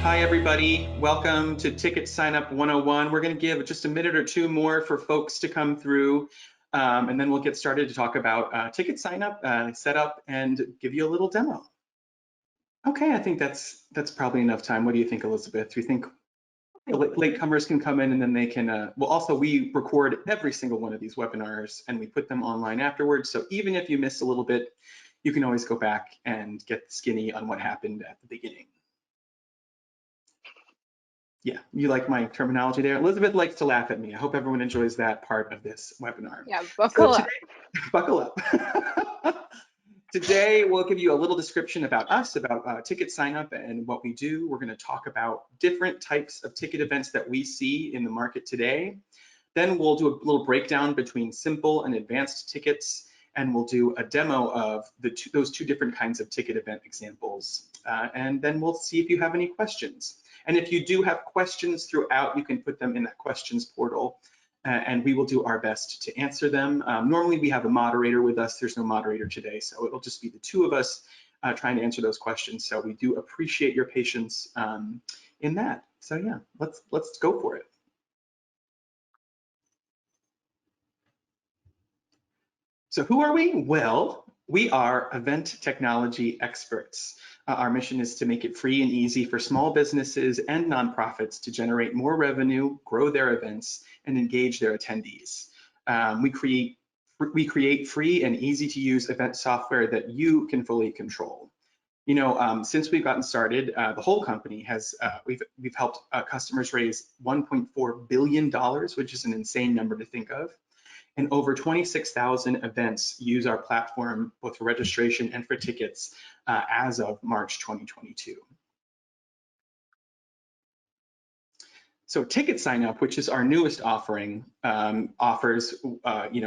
Hi, everybody. Welcome to TicketSignup 101. We're going to give just a minute or two more for folks to come through, and then we'll get started to talk about TicketSignup, setup, and give you a little demo. Okay, I think that's probably enough time. What do you think, Elizabeth? Do you think latecomers can come in and then they can, well, also we record every single one of these webinars and we put them online afterwards. So even if you missed a little bit, you can always go back and get the skinny on what happened at the beginning. Yeah, you like my terminology there. Elizabeth likes to laugh at me. I hope everyone enjoys that part of this webinar. Yeah, buckle up. Buckle up. Today, we'll give you a little description about us, about TicketSignup and what we do. We're going to talk about different types of ticket events that we see in the market today. Then we'll do a little breakdown between simple and advanced tickets, and we'll do a demo of those two different kinds of ticket event examples. And then we'll see if you have any questions. And if you do have questions throughout, you can put them in that questions portal, and we will do our best to answer them. Normally we have a moderator with us. There's no moderator today, so it'll just be the two of us trying to answer those questions. So we do appreciate your patience in that. So yeah, let's go for it. So who are we? Well, we are event technology experts. Our mission is to make it free and easy for small businesses and nonprofits to generate more revenue, grow their events, and engage their attendees. We create free and easy to use event software that you can fully control. You know, since we've gotten started, the whole company has, we've helped customers raise $1.4 billion, which is an insane number to think of. And over 26,000 events use our platform, both for registration and for tickets, as of March 2022. So TicketSignup, which is our newest offering, offers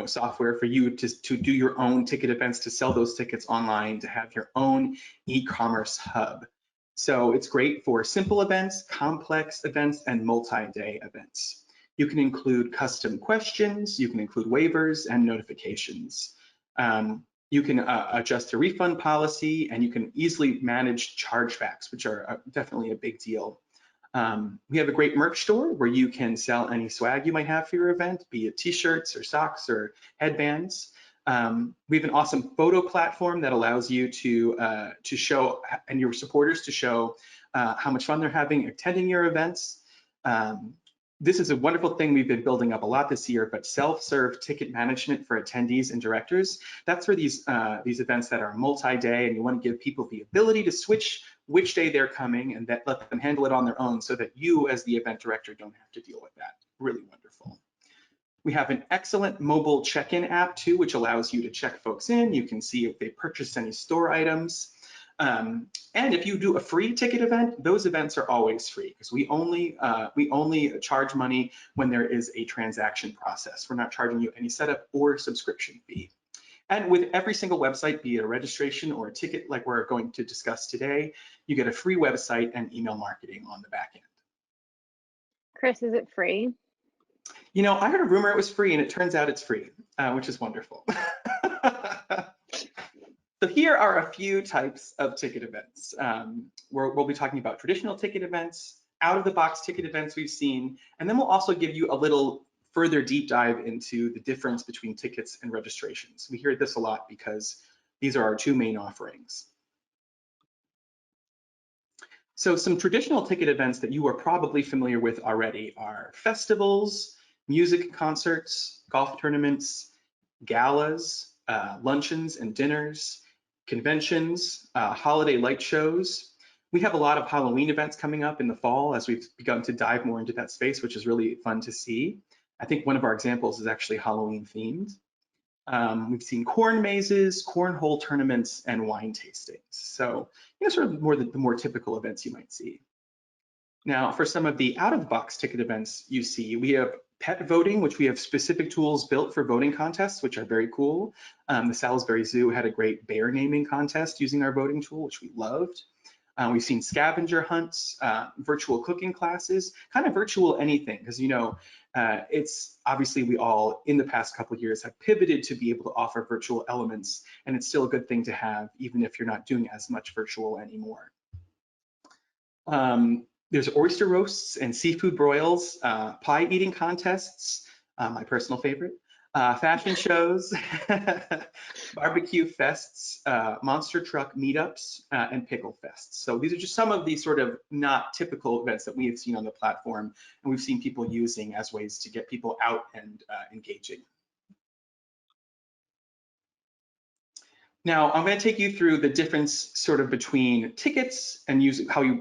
software for you to do your own ticket events, to sell those tickets online, to have your own e-commerce hub. So it's great for simple events, complex events, and multi-day events. You can include custom questions, you can include waivers and notifications. You can adjust a refund policy, and you can easily manage chargebacks, which are definitely a big deal. We have a great merch store where you can sell any swag you might have for your event, be it t-shirts or socks or headbands. We have an awesome photo platform that allows you to show, and your supporters to show how much fun they're having attending your events. This is a wonderful thing we've been building up a lot this year, but self-serve ticket management for attendees and directors. That's for these events that are multi-day, and you want to give people the ability to switch which day they're coming and let them handle it on their own, so that you as the event director don't have to deal with that. Really wonderful. We have an excellent mobile check-in app too, which allows you to check folks in. You can see if they purchased any store items. And if you do a free ticket event, those events are always free, because we only charge money when there is a transaction process. We're not charging you any setup or subscription fee. And with every single website, be it a registration or a ticket like we're going to discuss today, you get a free website and email marketing on the back end. Chris, is it free? You know, I heard a rumor it was free, and it turns out it's free, which is wonderful. So here are a few types of ticket events. We'll be talking about traditional ticket events, out-of-the-box ticket events we've seen, and then we'll also give you a little further deep dive into the difference between tickets and registrations. We hear this a lot because these are our two main offerings. So some traditional ticket events that you are probably familiar with already are festivals, music concerts, golf tournaments, galas, luncheons and dinners, conventions, holiday light shows. We have a lot of Halloween events coming up in the fall as we've begun to dive more into that space, which is really fun to see. I think one of our examples is actually Halloween themed. We've seen corn mazes, cornhole tournaments, and wine tastings. So, you know, sort of the more typical events you might see. Now, for some of the out-of-the-box ticket events you see, we have pet voting, which we have specific tools built for voting contests, which are very cool. The Salisbury Zoo had a great bear naming contest using our voting tool, which we loved. We've seen scavenger hunts, virtual cooking classes, kind of virtual anything, because, you know, it's obviously we all in the past couple of years have pivoted to be able to offer virtual elements, and it's still a good thing to have, even if you're not doing as much virtual anymore. There's oyster roasts and seafood broils, pie eating contests, my personal favorite, fashion shows, barbecue fests, monster truck meetups, and pickle fests. So these are just some of the sort of not typical events that we have seen on the platform, and we've seen people using as ways to get people out and engaging. Now, I'm going to take you through the difference sort of between tickets and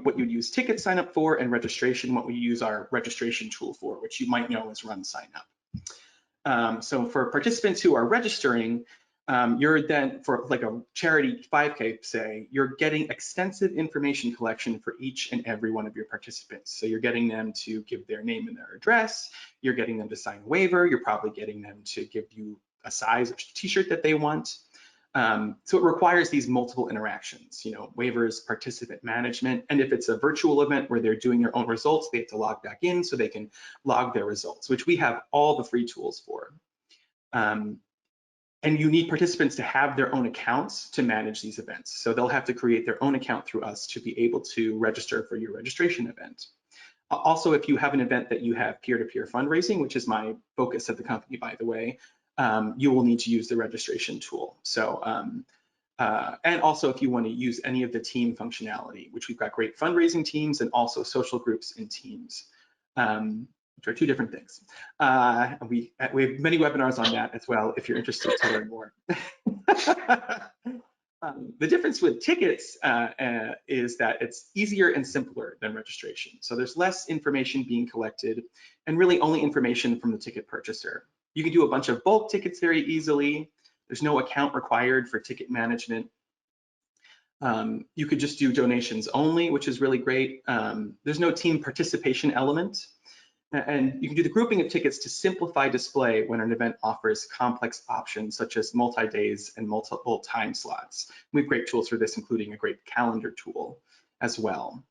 what you'd use ticket sign up for, and registration, what we use our registration tool for, which you might know as RunSignup. So for participants who are registering, you're then, for like a charity 5K, say, you're getting extensive information collection for each and every one of your participants. So you're getting them to give their name and their address, you're getting them to sign a waiver, you're probably getting them to give you a size of t-shirt that they want. So it requires these multiple interactions, waivers, participant management, and if it's a virtual event where they're doing their own results, they have to log back in so they can log their results, which we have all the free tools for. And you need participants to have their own accounts to manage these events. So they'll have to create their own account through us to be able to register for your registration event. Also, if you have an event that you have peer-to-peer fundraising, which is my focus at the company, by the way, you will need to use the registration tool. So, and also if you want to use any of the team functionality, which we've got great fundraising teams and also social groups and teams, which are two different things. We have many webinars on that as well, if you're interested to learn more. The difference with tickets is that it's easier and simpler than registration. So there's less information being collected and really only information from the ticket purchaser. You can do a bunch of bulk tickets very easily. There's no account required for ticket management. You could just do donations only, which is really great. There's no team participation element. And you can do the grouping of tickets to simplify display when an event offers complex options such as multi-days and multiple time slots. We have great tools for this, including a great calendar tool as well.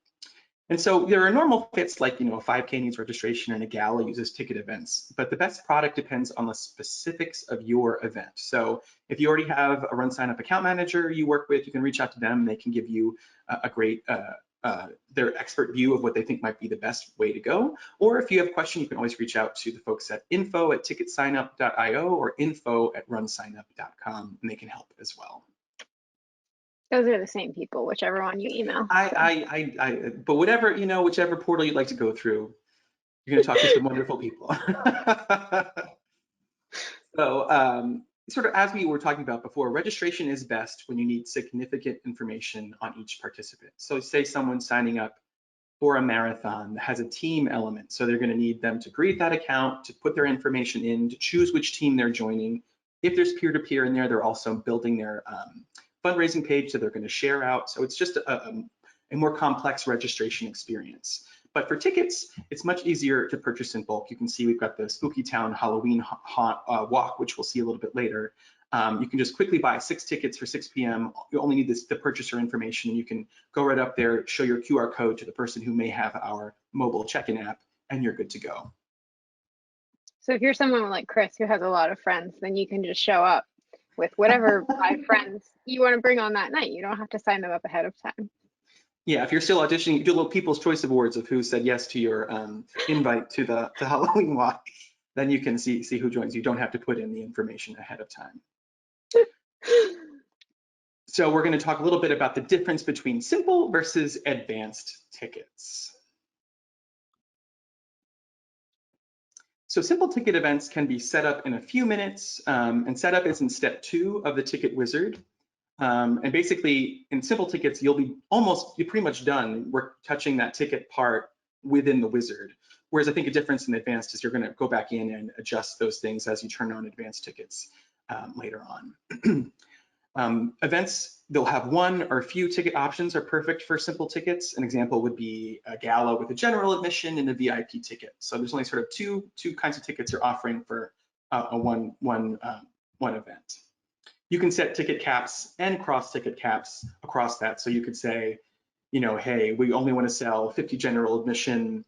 And so there are normal fits like, a 5K needs registration and a gala uses ticket events, but the best product depends on the specifics of your event. So if you already have a RunSignup account manager you work with, you can reach out to them. They can give you a great, their expert view of what they think might be the best way to go. Or if you have a question, you can always reach out to the folks at info@ticketsignup.io or info@runsignup.com, and they can help as well. Those are the same people, whichever one you email. But whatever, whichever portal you'd like to go through, you're going to talk to some wonderful people. So sort of as we were talking about before, registration is best when you need significant information on each participant. So say someone's signing up for a marathon that has a team element. So they're going to need them to create that account, to put their information in, to choose which team they're joining. If there's peer-to-peer in there, they're also building their fundraising page that they're going to share out. So it's just a more complex registration experience. But for tickets, it's much easier to purchase in bulk. You can see we've got the Spooky Town Halloween walk, which we'll see a little bit later. You can just quickly buy 6 tickets for 6 p.m. You only need the purchaser information, and you can go right up there, show your QR code to the person who may have our mobile check-in app, and you're good to go. So if you're someone like Chris who has a lot of friends, then you can just show up with whatever 5 friends you want to bring on that night. You don't have to sign them up ahead of time. Yeah, if you're still auditioning, you do a little People's Choice Awards of who said yes to your invite to the Halloween walk. Then you can see who joins. You don't have to put in the information ahead of time. So we're going to talk a little bit about the difference between simple versus advanced tickets. So simple ticket events can be set up in a few minutes, and setup is in step 2 of the ticket wizard. And basically, in simple tickets, you're pretty much done. We're touching that ticket part within the wizard. Whereas I think a difference in advanced is you're going to go back in and adjust those things as you turn on advanced tickets later on. Events, they'll have one or a few ticket options are perfect for simple tickets. An example would be a gala with a general admission and a VIP ticket. So there's only sort of two kinds of tickets you're offering for one event. You can set ticket caps and cross ticket caps across that. So you could say, hey, we only want to sell 50 general admission,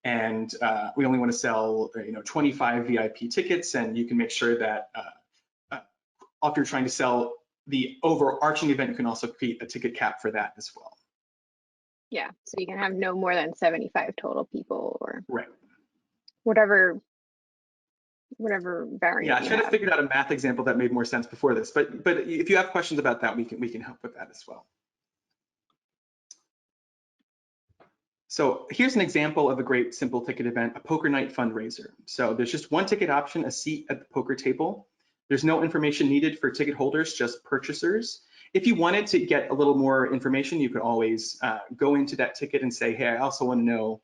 and we only want to sell 25 VIP tickets, and you can make sure that if you're trying to sell the overarching event, you can also create a ticket cap for that as well. Yeah, so you can have no more than 75 total people or Right. whatever Yeah, variant I you should have have. figured out a math example that made more sense before this, but if you have questions about that, we can help with that as well. So here's an example of a great simple ticket event, a poker night fundraiser. So there's just one ticket option, a seat at the poker table. There's no information needed for ticket holders, just purchasers. If you wanted to get a little more information, you could always go into that ticket and say, hey, I also want to know,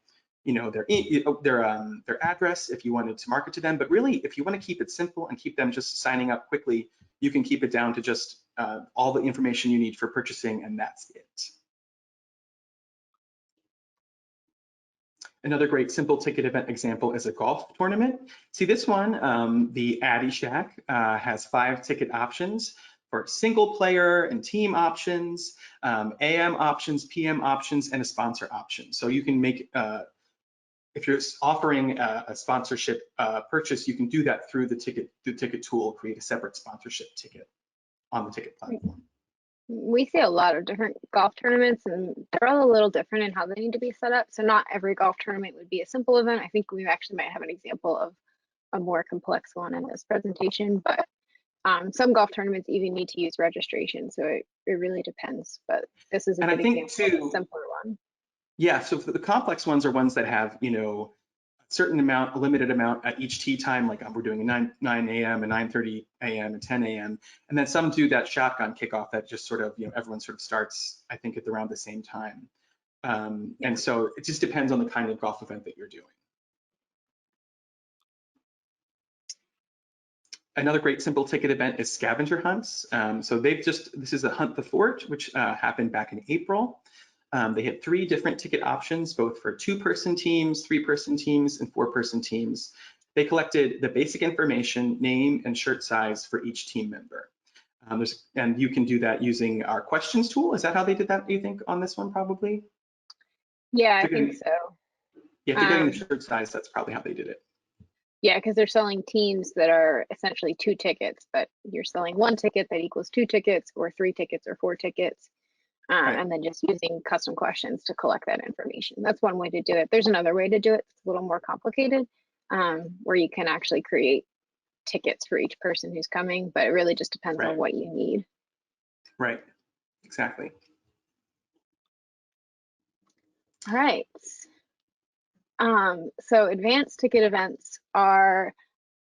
their address if you wanted to market to them. But really, if you want to keep it simple and keep them just signing up quickly, you can keep it down to just all the information you need for purchasing, and that's it. Another great simple ticket event example is a golf tournament. See this one, the Addy Shack has 5 ticket options for single player and team options, AM options, PM options, and a sponsor option. So you can make, if you're offering a sponsorship purchase, you can do that through the ticket tool, create a separate sponsorship ticket on the ticket platform. We see a lot of different golf tournaments and they're all a little different in how they need to be set up. So not every golf tournament would be a simple event. I think we actually might have an example of a more complex one in this presentation, but some golf tournaments even need to use registration. So it really depends, but this is a And I good think example of a too, simpler one. yeah, so for the complex ones are ones that have, a certain amount, a limited amount at each tee time, like we're doing a 9 a.m., a 9:30 a.m., and 10 a.m. And then some do that shotgun kickoff that just sort of, everyone sort of starts, I think, at around the same time. Yeah. And so it just depends on the kind of golf event that you're doing. Another great simple ticket event is scavenger hunts. So this is a Hunt the Fort, which happened back in April. They had 3 different ticket options, both for 2-person teams, 3-person teams, and 4-person teams. They collected the basic information, name, and shirt size for each team member. And you can do that using our questions tool. Is that how they did that, do you think, on this one, probably? Yeah, I think so. Yeah, if you're getting the shirt size, that's probably how they did it. Yeah, because they're selling teams that are essentially 2 tickets, but you're selling 1 ticket that equals 2 tickets or 3 tickets or 4 tickets. Right. And then just using custom questions to collect that information. That's one way to do it. There's another way to do it. It's a little more complicated, where you can actually create tickets for each person who's coming, but it really just depends on what you need. Right, exactly. All right. So advanced ticket events are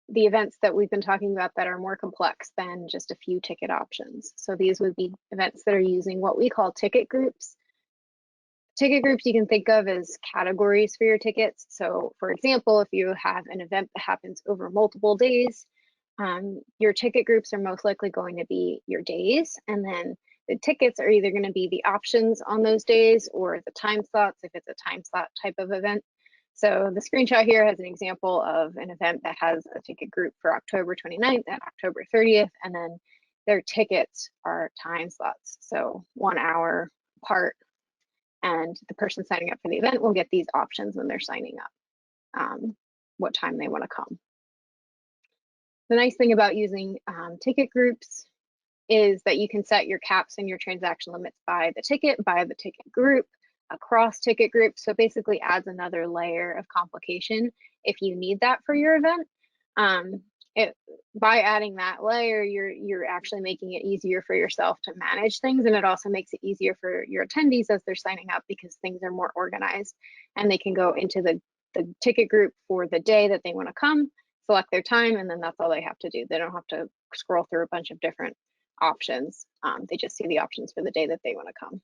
the events that we've been talking about that are more complex than just a few ticket options. So these would be events that are using what we call ticket groups. Ticket groups you can think of as categories for your tickets. So for example, if you have an event that happens over multiple days, your ticket groups are most likely going to be your days, and then the tickets are either going to be the options on those days or the time slots if it's a time slot type of event. So the screenshot here has an example of an event that has a ticket group for October 29th and October 30th, and then their tickets are time slots, so 1 hour apart, and the person signing up for the event will get these options when they're signing up, what time they want to come. The nice thing about using ticket groups is that you can set your caps and your transaction limits by the ticket group, across ticket groups. So it basically adds another layer of complication if you need that for your event. By adding that layer, you're actually making it easier for yourself to manage things, and it also makes it easier for your attendees as they're signing up because things are more organized and they can go into the ticket group for the day that they want to come, select their time, and then that's all they have to do. They don't have to scroll through a bunch of different options. They just see the options for the day that they want to come.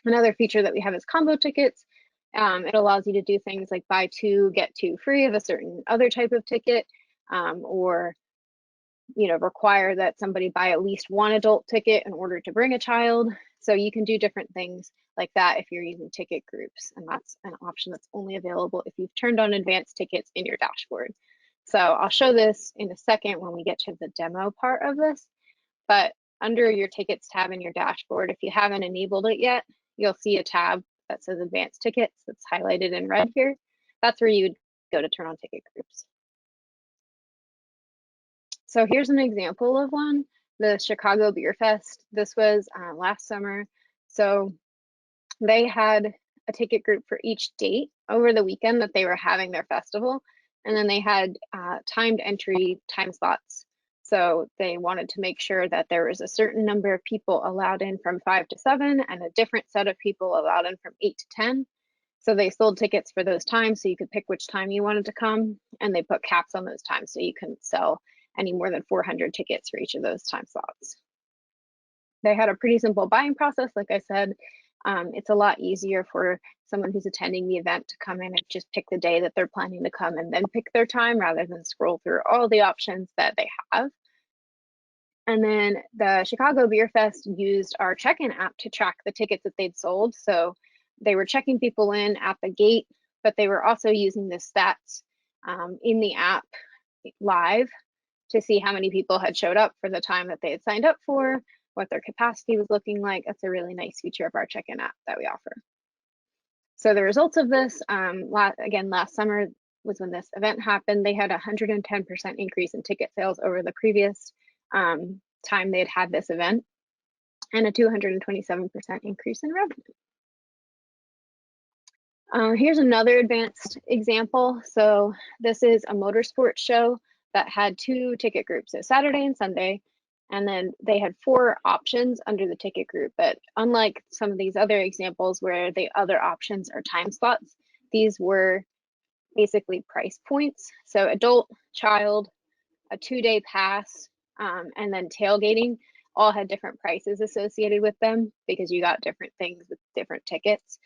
Another feature that we have is combo tickets. It allows you to do things like buy 2, get 2 free of a certain other type of ticket, or require that somebody buy at least 1 adult ticket in order to bring a child. So you can do different things like that if you're using ticket groups, and that's an option that's only available if you've turned on advanced tickets in your dashboard. So I'll show this in a second when we get to the demo part of this, but under your tickets tab in your dashboard, if you haven't enabled it yet, you'll see a tab that says advanced tickets that's highlighted in red here. That's where you would go to turn on ticket groups. So here's an example of one, the Chicago Beer Fest. This was last summer. So they had a ticket group for each date over the weekend that they were having their festival. And then they had timed entry time slots. So they wanted to make sure that there was a certain number of people allowed in from 5 to 7 and a different set of people allowed in from 8 to 10. So they sold tickets for those times so you could pick which time you wanted to come, and they put caps on those times so you couldn't sell any more than 400 tickets for each of those time slots. They had a pretty simple buying process. Like I said, it's a lot easier for someone who's attending the event to come in and just pick the day that they're planning to come and then pick their time rather than scroll through all the options that they have. And then the Chicago Beer Fest used our check-in app to track the tickets that they'd sold. So they were checking people in at the gate, but they were also using the stats in the app live to see how many people had showed up for the time that they had signed up for, what their capacity was looking like. That's a really nice feature of our check-in app that we offer. So the results of this, again, last summer was when this event happened. They had a 110% increase in ticket sales over the previous time they had this event, and a 227% increase in revenue. Here's another advanced example. So this is a motorsports show that had 2 ticket groups, so Saturday and Sunday, and then they had 4 options under the ticket group. But unlike some of these other examples where the other options are time slots, these were basically price points. So adult, child, a 2-day pass, and then tailgating all had different prices associated with them because you got different things with different tickets.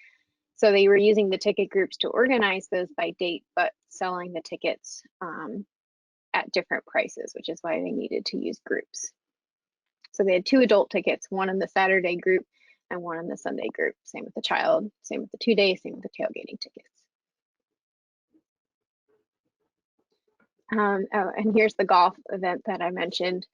So they were using the ticket groups to organize those by date, but selling the tickets at different prices, which is why they needed to use groups. So they had 2 adult tickets, one in the Saturday group and one in the Sunday group. Same with the child, same with the 2-day, same with the tailgating tickets. Oh, and here's the golf event that I mentioned.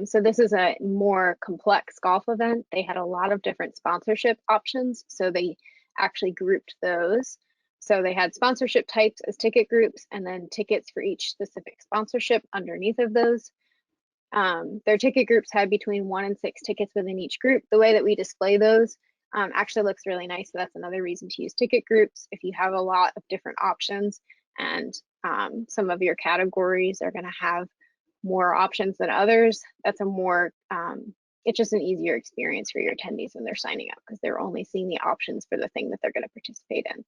So this is a more complex golf event. They had a lot of different sponsorship options, so they actually grouped those. So they had sponsorship types as ticket groups and then tickets for each specific sponsorship underneath of those. Their ticket groups had between 1 and 6 tickets within each group. The way that we display those actually looks really nice. So that's another reason to use ticket groups. If you have a lot of different options and some of your categories are going to have more options than others, that's a more, it's just an easier experience for your attendees when they're signing up because they're only seeing the options for the thing that they're going to participate in.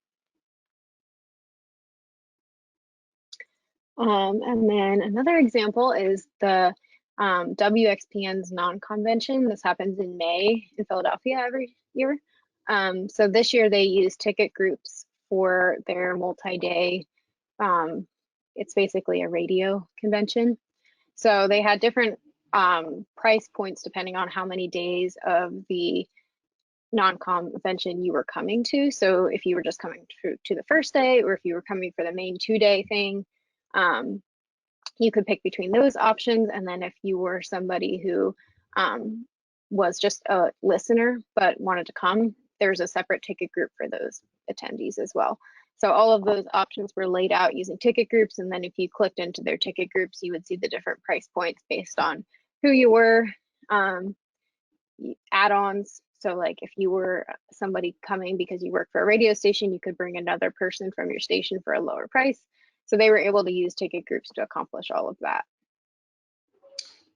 And then another example is the WXPN's non-convention. This happens in May in Philadelphia every year. So this year they use ticket groups for their multi-day, it's basically a radio convention. So they had different price points depending on how many days of the non-convention you were coming to. So if you were just coming to the first day, or if you were coming for the main 2-day thing, you could pick between those options. And then if you were somebody who was just a listener but wanted to come, there's a separate ticket group for those attendees as well. So all of those options were laid out using ticket groups, and then if you clicked into their ticket groups, you would see the different price points based on who you were. Add-ons, so like if you were somebody coming because you work for a radio station, you could bring another person from your station for a lower price. So they were able to use ticket groups to accomplish all of that.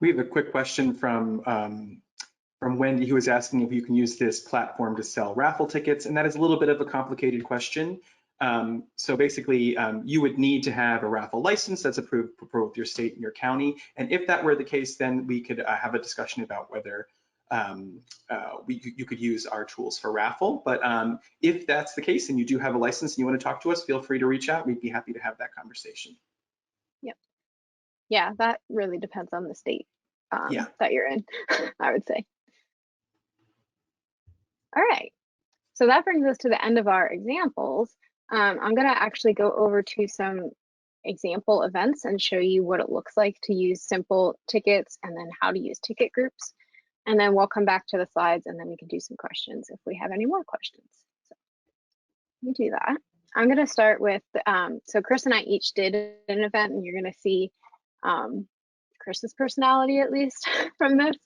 We have a quick question from Wendy, who is asking if you can use this platform to sell raffle tickets, and that is a little bit of a complicated question. So basically, you would need to have a raffle license that's approved for both your state and your county. And if that were the case, then we could have a discussion about whether you could use our tools for raffle. But if that's the case and you do have a license and you want to talk to us, feel free to reach out. We'd be happy to have that conversation. Yep. Yeah, that really depends on the state that you're in, I would say. All right, so that brings us to the end of our examples. I'm gonna actually go over to some example events and show you what it looks like to use simple tickets and then how to use ticket groups. And then we'll come back to the slides and then we can do some questions if we have any more questions. So let me do that. I'm gonna start with, so Chris and I each did an event, and you're gonna see Chris's personality at least from this.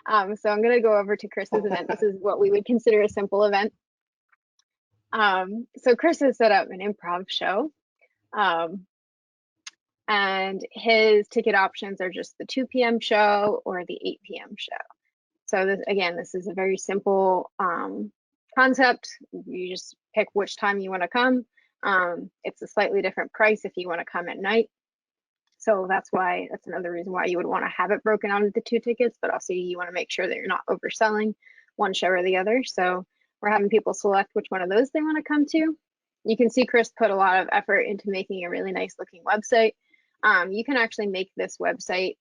So I'm gonna go over to Chris's event. This is what we would consider a simple event. So Chris has set up an improv show. Um, and his ticket options are just the 2 p.m. show or the 8 p.m. show. So this, again, this is a very simple concept. You just pick which time you want to come. It's a slightly different price if you want to come at night. So that's another reason why you would want to have it broken out into 2 tickets, but also you want to make sure that you're not overselling one show or the other. So we're having people select which one of those they want to come to. You can see Chris put a lot of effort into making a really nice looking website. You can actually make this website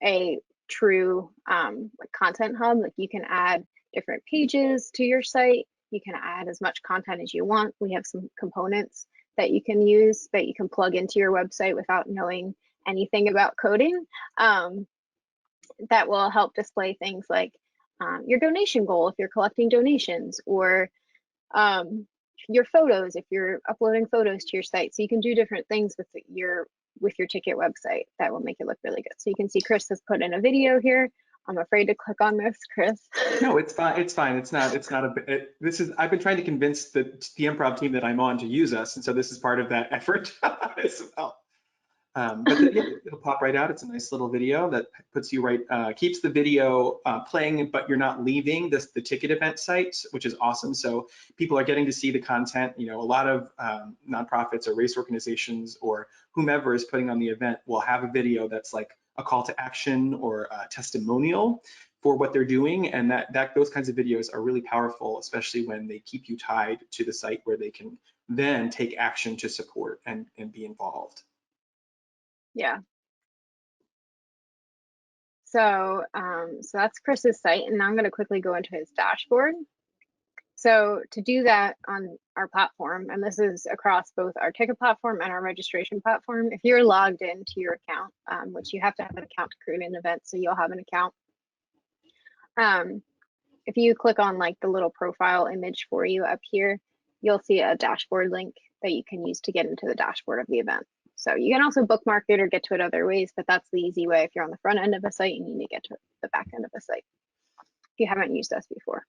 a true like content hub. Like you can add different pages to your site. You can add as much content as you want. We have some components that you can use that you can plug into your website without knowing anything about coding, that will help display things like your donation goal if you're collecting donations, or your photos if you're uploading photos to your site. So you can do different things with your ticket website that will make it look really good. So you can see Chris has put in a video here. I'm afraid to click on this, Chris. No, it's fine. It's fine. It's not this is, I've been trying to convince the improv team that I'm on to use us. And so this is part of that effort as well. Yeah, it'll pop right out. It's a nice little video that puts you right, keeps the video playing, but you're not leaving the ticket event site, which is awesome. So people are getting to see the content. You know, a lot of nonprofits or race organizations or whomever is putting on the event will have a video that's like a call to action or a testimonial for what they're doing. And those kinds of videos are really powerful, especially when they keep you tied to the site where they can then take action to support and be involved. Yeah. So, so that's Chris's site, and now I'm going to quickly go into his dashboard. So to do that on our platform, and this is across both our ticket platform and our registration platform, if you're logged into your account, which you have to have an account to create an event, so you'll have an account. If you click on like the little profile image for you up here, you'll see a dashboard link that you can use to get into the dashboard of the event. So you can also bookmark it or get to it other ways, but that's the easy way if you're on the front end of a site and you need to get to the back end of a site if you haven't used us before.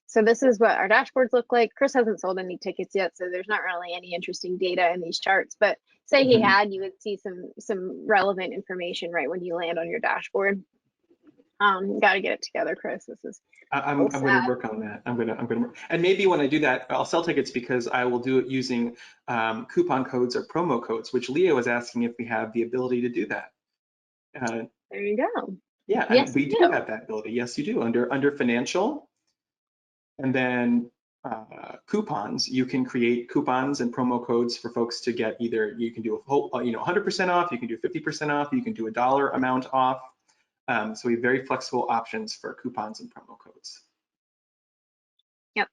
So this is what our dashboards look like. Chris hasn't sold any tickets yet, so there's not really any interesting data in these charts, but say he had, you would see some relevant information right when you land on your dashboard. Got to get it together, Chris. This is I'm going to work on that. I'm going to work. And maybe when I do that, I'll sell tickets because I will do it using coupon codes or promo codes, which Leah was asking if we have the ability to do that. There you go. Yeah, yes, and we do have that ability. Yes, you do. Under financial, and then coupons, you can create coupons and promo codes for folks to get either, you can do a whole, 100% off, you can do 50% off, you can do a dollar amount off. So we have very flexible options for coupons and promo codes. Yep.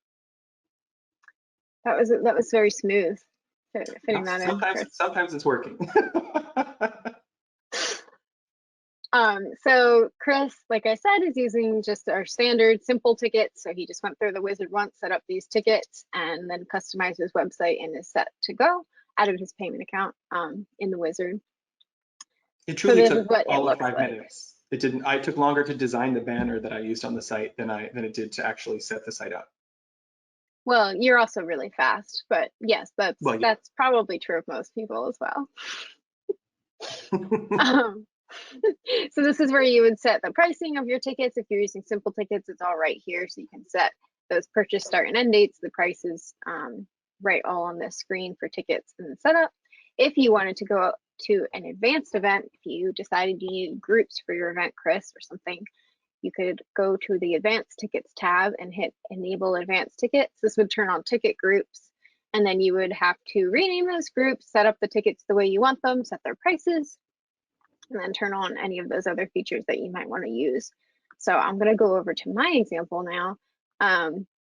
That was very smooth fitting that in, Chris. Sometimes it's working. So Chris, like I said, is using just our standard simple tickets. So he just went through the wizard once, set up these tickets, and then customized his website and is set to go. Added his payment account in the wizard. It truly took all of 5 minutes. It didn't. I took longer to design the banner that I used on the site than it did to actually set the site up. Well, you're also really fast, but yes, that's probably true of most people as well. So this is where you would set the pricing of your tickets. If you're using simple tickets, it's all right here. So you can set those purchase start and end dates, the prices right all on this screen for tickets and the setup. If you wanted to go to an advanced event, if you decided you needed groups for your event, Chris, or something, you could go to the advanced tickets tab and hit enable advanced tickets. This would turn on ticket groups, and then you would have to rename those groups, set up the tickets the way you want them, set their prices, and then turn on any of those other features that you might want to use. So I'm going to go over to my example now.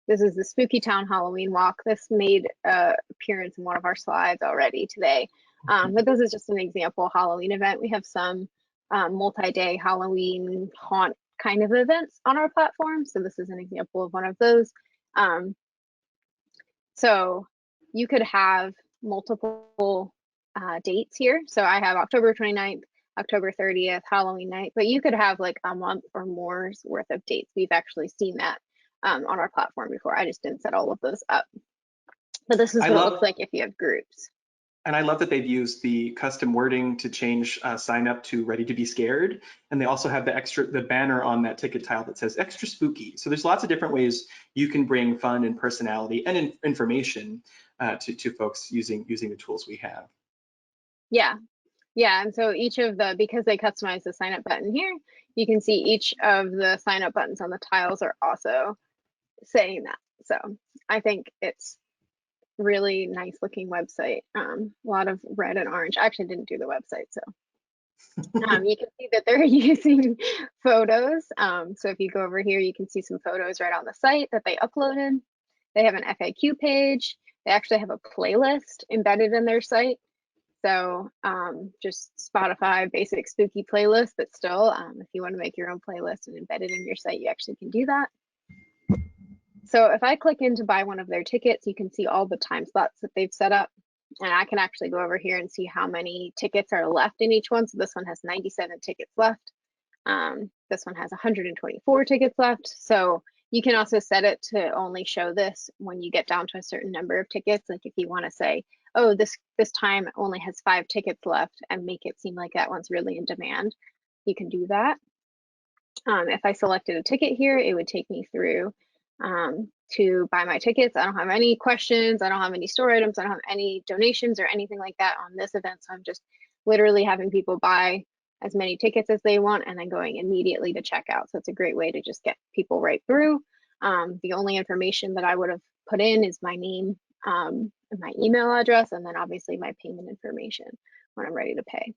This is the Spooky Town Halloween Walk. This made an appearance in one of our slides already today. But this is just an example Halloween event. We have some multi-day Halloween haunt kind of events on our platform. So this is an example of one of those. So you could have multiple dates here. So I have October 29th, October 30th, Halloween night, but you could have like a month or more's worth of dates. We've actually seen that on our platform before. I just didn't set all of those up. But this is I what it love looks like if you have groups. And I love that they've used the custom wording to change sign up to ready to be scared. And they also have the banner on that ticket tile that says extra spooky. So there's lots of different ways you can bring fun and personality and information to folks using the tools we have. Yeah. Yeah, and so each of because they customize the sign up button here, you can see each of the sign up buttons on the tiles are also saying that. So I think it's really nice looking website. A lot of red and orange. I actually didn't do the website, so you can see that they're using photos. So if you go over here, you can see some photos right on the site that they uploaded. They have an FAQ page. They actually have a playlist embedded in their site. So just Spotify basic spooky playlist, but still, if you want to make your own playlist and embed it in your site, you actually can do that. So if I click in to buy one of their tickets, you can see all the time slots that they've set up. And I can actually go over here and see how many tickets are left in each one. So this one has 97 tickets left. This one has 124 tickets left. So you can also set it to only show this when you get down to a certain number of tickets. Like if you want to say, oh, this time only has 5 tickets left and make it seem like that one's really in demand, you can do that. If I selected a ticket here, it would take me through to buy my tickets. I don't have any questions. I don't have any store items. I don't have any donations or anything like that on this event. So I'm just literally having people buy as many tickets as they want and then going immediately to checkout. So it's a great way to just get people right through. The only information that I would have put in is my name and my email address, and then obviously my payment information when I'm ready to pay.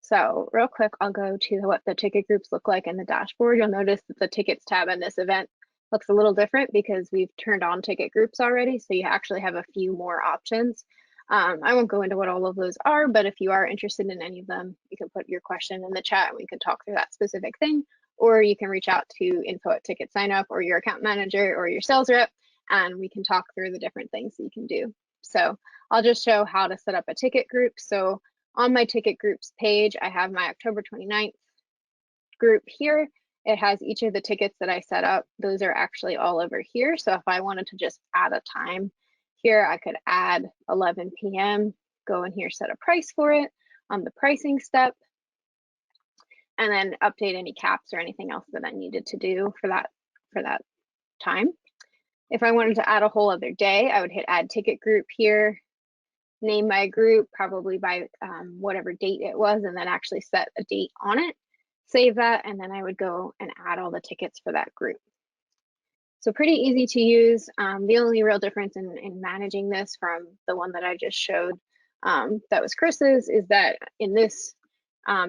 So real quick, I'll go to what the ticket groups look like in the dashboard. You'll notice that the tickets tab in this event looks a little different because we've turned on ticket groups already. So you actually have a few more options. I won't go into what all of those are, but if you are interested in any of them, you can put your question in the chat and we can talk through that specific thing, or you can reach out to info@TicketSignup or your account manager or your sales rep, and we can talk through the different things that you can do. So I'll just show how to set up a ticket group. So on my ticket groups page, I have my October 29th group here. It has each of the tickets that I set up. Those are actually all over here. So if I wanted to just add a time here, I could add 11 p.m., go in here, set a price for it on the pricing step, and then update any caps or anything else that I needed to do for that time. If I wanted to add a whole other day, I would hit add ticket group here, name my group probably by whatever date it was, and then actually set a date on it, save that, and then I would go and add all the tickets for that group. So pretty easy to use. The only real difference in managing this from the one that I just showed that was Chris's is that in this,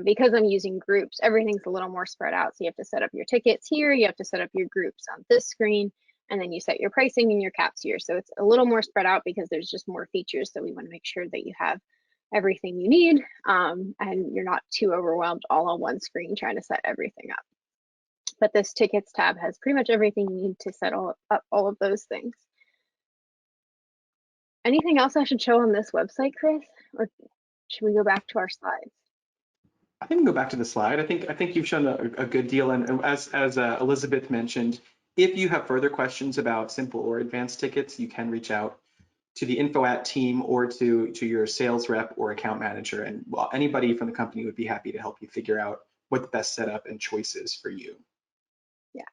because I'm using groups, everything's a little more spread out. So you have to set up your tickets here, you have to set up your groups on this screen, and then you set your pricing and your caps here. So it's a little more spread out because there's just more features. So we want to make sure that you have everything you need and you're not too overwhelmed all on one screen trying to set everything up. But this tickets tab has pretty much everything you need to set up all of those things. Anything else I should show on this website, Chris? Or should we go back to our slides? I think we can go back to the slide. I think you've shown a good deal. And as Elizabeth mentioned, if you have further questions about simple or advanced tickets, you can reach out to the info@ team or to your sales rep or account manager. And well, anybody from the company would be happy to help you figure out what the best setup and choice is for you. Yeah.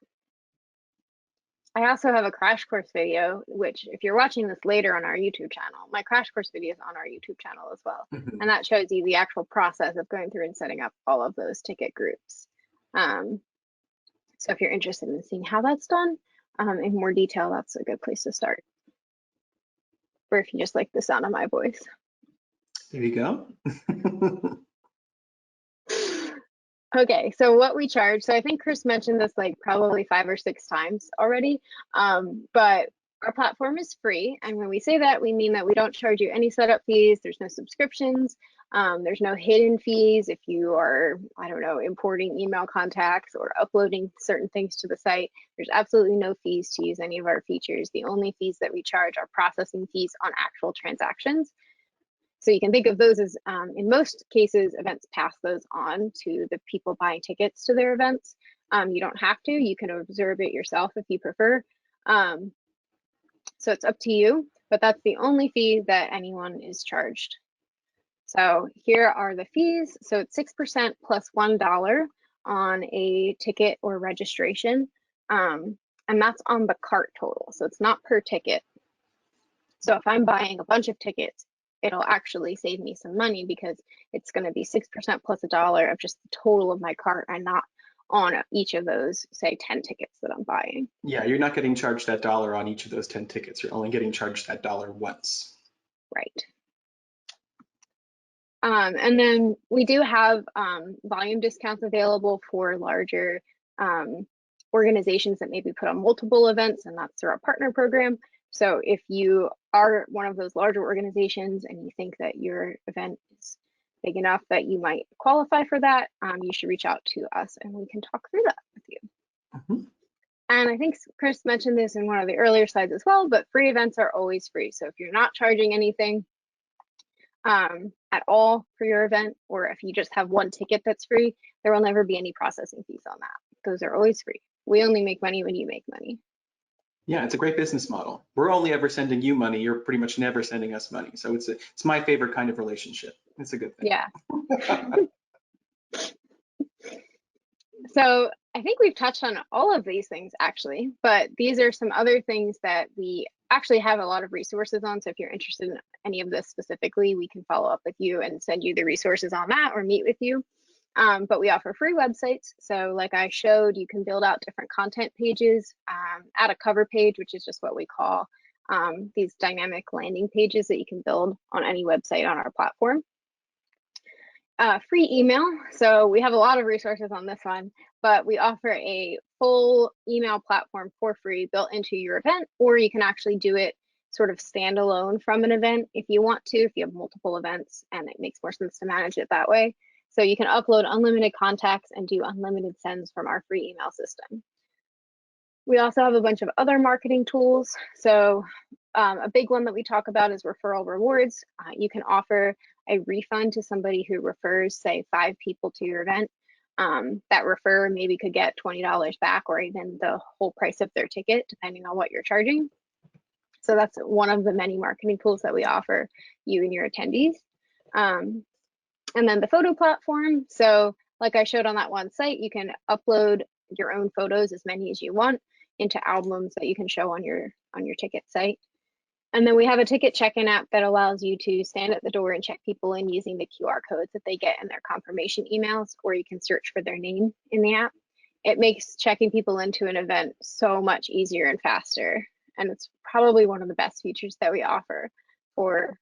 I also have a crash course video, which if you're watching this later on our YouTube channel, my crash course video is on our YouTube channel as well. Mm-hmm. And that shows you the actual process of going through and setting up all of those ticket groups. So if you're interested in seeing how that's done in more detail, that's a good place to start. Or if you just like the sound of my voice. There you go. Okay, so what we charge, so I think Chris mentioned this like probably 5 or 6 times already, but our platform is free. And when we say that, we mean that we don't charge you any setup fees. There's no subscriptions. There's no hidden fees if you are, I don't know, importing email contacts or uploading certain things to the site. There's absolutely no fees to use any of our features. The only fees that we charge are processing fees on actual transactions. So you can think of those as, in most cases, events pass those on to the people buying tickets to their events. You don't have to. You can observe it yourself if you prefer. So it's up to you, but that's the only fee that anyone is charged. So here are the fees. So it's 6% plus $1 on a ticket or registration. And that's on the cart total. So it's not per ticket. So if I'm buying a bunch of tickets, it'll actually save me some money because it's going to be 6% plus $1 of just the total of my cart and not on each of those, say, 10 tickets that I'm buying. Yeah, you're not getting charged that dollar on each of those 10 tickets. You're only getting charged that dollar once. Right. And then we do have volume discounts available for larger organizations that maybe put on multiple events, and that's through our partner program. So if you are one of those larger organizations and you think that your event is big enough that you might qualify for that, you should reach out to us and we can talk through that with you. Mm-hmm. And I think Chris mentioned this in one of the earlier slides as well, but free events are always free. So if you're not charging anything at all for your event, or if you just have one ticket that's free, there will never be any processing fees on that. Those are always free. We only make money when you make money. Yeah, it's a great business model. We're only ever sending you money. You're pretty much never sending us money. So it's my favorite kind of relationship. It's a good thing. Yeah. So I think we've touched on all of these things actually, but these are some other things that we actually have a lot of resources on. So if you're interested in any of this specifically, we can follow up with you and send you the resources on that or meet with you. But we offer free websites. So like I showed, you can build out different content pages, add a cover page, which is just what we call these dynamic landing pages that you can build on any website on our platform. Free email. So we have a lot of resources on this one, but we offer a full email platform for free built into your event, or you can actually do it sort of standalone from an event if you want to, if you have multiple events and it makes more sense to manage it that way. So you can upload unlimited contacts and do unlimited sends from our free email system. We also have a bunch of other marketing tools. So a big one that we talk about is referral rewards. You can offer a refund to somebody who refers, say, 5 people to your event. That refer maybe could get $20 back or even the whole price of their ticket, depending on what you're charging. So that's one of the many marketing tools that we offer you and your attendees. And then the photo platform. So like I showed on that one site, you can upload your own photos, as many as you want, into albums that you can show on your ticket site. And then we have a ticket check-in app that allows you to stand at the door and check people in using the QR codes that they get in their confirmation emails, or you can search for their name in the app. It makes checking people into an event so much easier and faster. And it's probably one of the best features that we offer for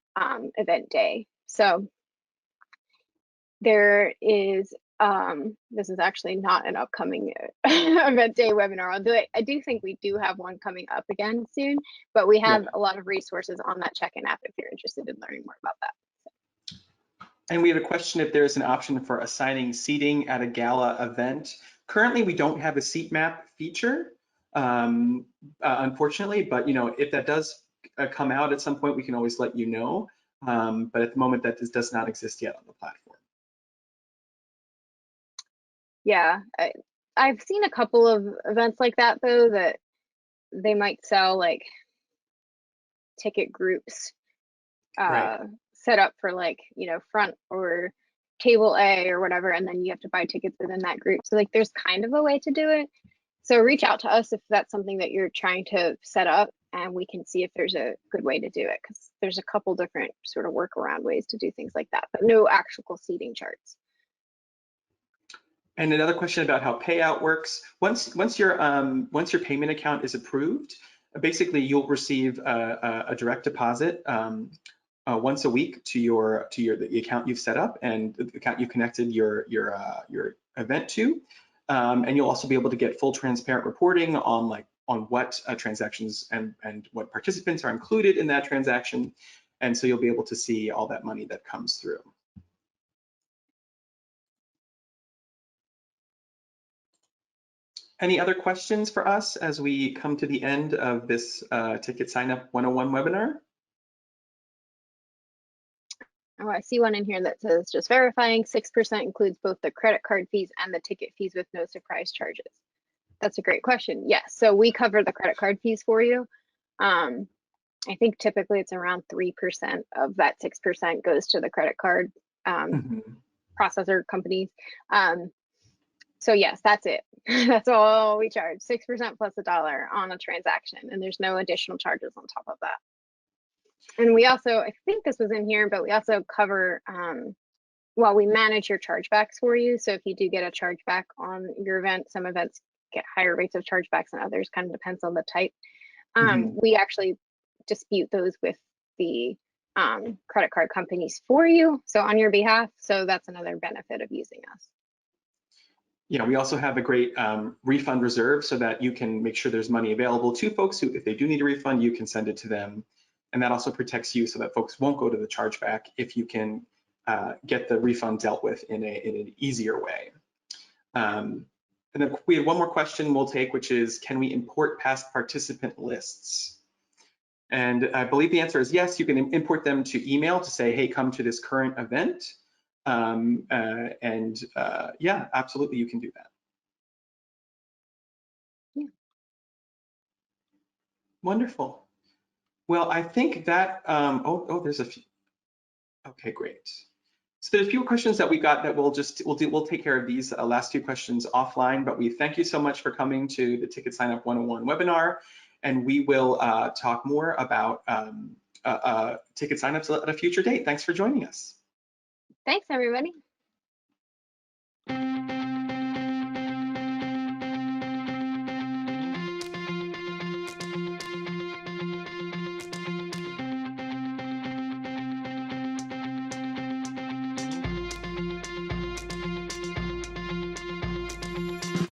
event day. So there is, this is actually not an upcoming event day webinar. I do think we do have one coming up again soon, but we have a lot of resources on that check-in app if you're interested in learning more about that. And we have a question if there's an option for assigning seating at a gala event. Currently, we don't have a seat map feature, unfortunately, but if that does come out at some point, we can always let you know. But at the moment, that does not exist yet on the platform. Yeah, I've seen a couple of events like that though, that they might sell like ticket groups set up for like, front or table A or whatever, and then you have to buy tickets within that group. So like there's kind of a way to do it. So reach out to us if that's something that you're trying to set up, and we can see if there's a good way to do it, because there's a couple different sort of workaround ways to do things like that, but no actual seating charts. And another question about how payout works. Once your payment account is approved, basically you'll receive a direct deposit once a week to the account you've set up and the account you've connected your event to, and you'll also be able to get full transparent reporting on what transactions and what participants are included in that transaction, and so you'll be able to see all that money that comes through. Any other questions for us as we come to the end of this Ticket Signup 101 webinar? Oh, I see one in here that says just verifying 6% includes both the credit card fees and the ticket fees with no surprise charges. That's a great question. Yes, so we cover the credit card fees for you. I think typically it's around 3% of that 6% goes to the credit card processor companies. So yes, that's it. That's all we charge, 6% plus $1 on a transaction, and there's no additional charges on top of that. And we also, I think this was in here, but we also cover, well, we manage your chargebacks for you. So if you do get a chargeback on your event, some events get higher rates of chargebacks and others, kind of depends on the type. We actually dispute those with the credit card companies for you, so on your behalf. So that's another benefit of using us. Yeah, we also have a great refund reserve so that you can make sure there's money available to folks who, if they do need a refund, you can send it to them. And that also protects you so that folks won't go to the chargeback if you can get the refund dealt with in an easier way. And then we have one more question we'll take, which is, can we import past participant lists? And I believe the answer is yes. You can import them to email to say, hey, come to this current event. Yeah, absolutely, you can do that. Yeah. Wonderful. Well, I think that, there's a few. Okay, great. So there's a few questions that we got that we'll take care of these last 2 questions offline, but we thank you so much for coming to the Ticket Signup 101 webinar, and we will talk more about ticket signups at a future date. Thanks for joining us. Thanks, everybody.